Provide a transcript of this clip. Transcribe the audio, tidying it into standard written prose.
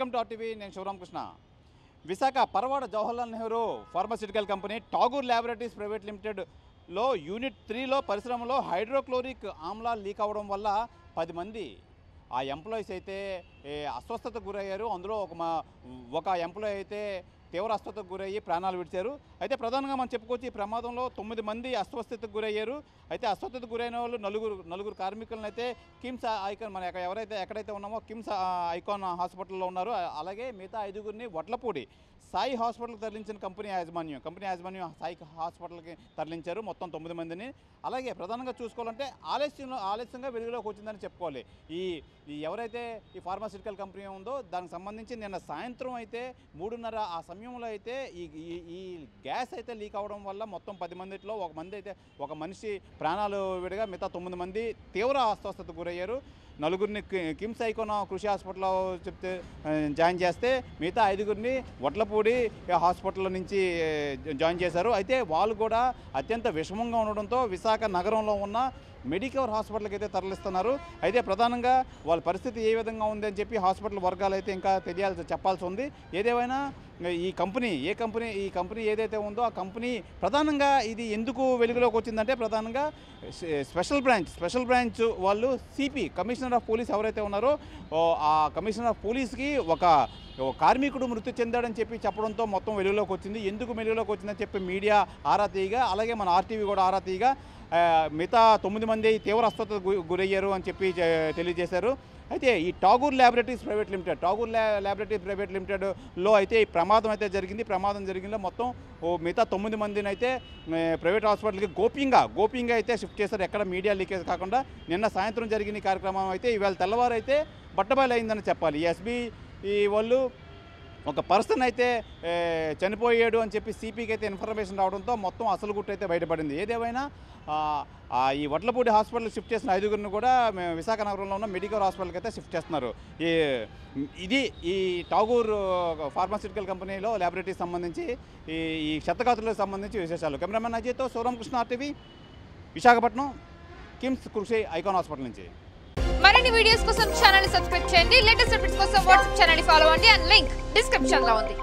Welcome to RTV. నేను Sivaramakrishna. Visakha Paravada Jawaharlal Nehru pharmaceutical company Tagore laboratories private లిమిటెడ్లో unit 3లో పరిశ్రమలో హైడ్రోక్లోరిక్ ఆమ్లాలు లీక్ అవ్వడం వల్ల 10 మంది ఆ ఎంప్లాయీస్ అయితే అస్వస్థతకు గురయ్యారు. అందులో ఒక ఎంప్లాయీ అయితే తీవ్ర అస్వస్థతకు గురయ్యి ప్రాణాలు విడిచారు. అయితే ప్రధానంగా మనం చెప్పుకోవచ్చు, ఈ ప్రమాదంలో 9 మంది అస్వస్థతకు గురయ్యారు. అయితే అస్వస్థతకు గురైన వాళ్ళు నలుగురు కార్మికులను అయితే కిమ్స్ ఐకాన్, మన ఎక్కడైతే ఉన్నామో కిమ్స్ ఐకాన్ హాస్పిటల్లో ఉన్నారు. అలాగే మిగతా 5గురిని వడ్లపూడి సాయి హాస్పిటల్కి తరలించిన కంపెనీ యాజమాన్యం సాయి హాస్పిటల్కి తరలించారు. మొత్తం 9 మందిని. అలాగే ప్రధానంగా చూసుకోవాలంటే ఆలస్యంగా వెలుగులోకి వచ్చిందని చెప్పుకోవాలి. ఈ ఎవరైతే ఈ ఫార్మాస్యూటికల్ కంపెనీ ఉందో దానికి సంబంధించి నిన్న సాయంత్రం అయితే 3:30 ఆ సమయంలో అయితే ఈ గ్యాస్ అయితే లీక్ అవ్వడం వల్ల మొత్తం 10 మందిలో ఒక మనిషి ప్రాణాలు విడిగా మిగతా 9 మంది తీవ్ర అస్వస్థతకు గురయ్యారు. 4గురిని కిమ్స్ ఐకాన్ కృషి హాస్పిటల్లో జాయిన్ చేస్తే మిగతా 5గురిని వడ్లపూడి హాస్పిటల్ నుంచి జాయిన్ చేశారు. అయితే వాళ్ళు కూడా అత్యంత విషమంగా ఉండడంతో విశాఖ నగరంలో ఉన్న మెడికవర్ హాస్పిటల్కి అయితే తరలిస్తున్నారు. అయితే ప్రధానంగా వాళ్ళ పరిస్థితి ఏ విధంగా ఉందని చెప్పి హాస్పిటల్ వర్గాలు అయితే ఇంకా చెప్పాల్సి ఉంది. ఏదేమైనా ఈ కంపెనీ ఏదైతే ఉందో ఆ కంపెనీ ప్రధానంగా ఇది ఎందుకు వెలుగులోకి వచ్చిందంటే ప్రధానంగా స్పెషల్ బ్రాంచ్ వాళ్ళు సిపి కమిషనర్ ఆఫ్ పోలీస్ ఎవరైతే ఉన్నారో ఆ కమిషనర్ ఆఫ్ పోలీస్కి ఒక కార్మికుడు మృతి చెందాడని చెప్పి చెప్పడంతో మొత్తం వెలుగులోకి వచ్చింది. ఎందుకు వెలుగులోకి వచ్చిందని చెప్పి మీడియా ఆరా తీయగా, అలాగే మన ఆర్టీవీ కూడా ఆరా తీయగా మిగతా 9 మంది తీవ్ర అస్వస్థతకు గురయ్యారు అని చెప్పి తెలియజేశారు. అయితే ఈ ఠాగూర్ ల్యాబొరేటరీస్ ప్రైవేట్ లిమిటెడ్లో అయితే ఈ ప్రమాదం అయితే జరిగింది. ప్రమాదం మొత్తం మిగతా 9 మందిని అయితే ప్రైవేట్ హాస్పిటల్కి గోప్యంగా అయితే షిఫ్ట్ చేశారు. ఎక్కడ మీడియా లీకేజ్ కాకుండా. నిన్న సాయంత్రం జరిగిన ఈ కార్యక్రమం అయితే ఇవాళ తెల్లవారైతే బట్టబయలు అయిందని చెప్పాలి. ఎస్బీ వాళ్ళు ఒక పర్సన్ అయితే చనిపోయాడు అని చెప్పి సిపికి అయితే ఇన్ఫర్మేషన్ రావడంతో మొత్తం అసలు గుట్టు అయితే బయటపడింది. ఏదేమైనా ఈ వడ్లపూడి హాస్పిటల్ షిఫ్ట్ చేసిన 5గురిని కూడా విశాఖ నగరంలో ఉన్న మెడికల్ హాస్పిటల్కి అయితే షిఫ్ట్ చేస్తున్నారు. ఈ ఠాగూర్ ఫార్మాస్యూటికల్ కంపెనీలో ల్యాబొరేటరీకి సంబంధించి ఈ క్షతగాత్రులకు సంబంధించి విశేషాలు. కెమెరామెన్ అజయ్తో శివరామకృష్ణ, ఆర్టీవీ, విశాఖపట్నం, కిమ్స్ కృషి ఐకాన్ హాస్పిటల్ నుంచి. మరిన్ని వీడియోస్ కోసం ఛానల్ ని సబ్స్క్రైబ్ చేయండి. లేటెస్ట్ అప్డేట్స్ కోసం వాట్సాప్ ఛానల్ ని ఫాలో అవ్వండి. అండ్ లింక్ డిస్క్రిప్షన్ లో ఉంది.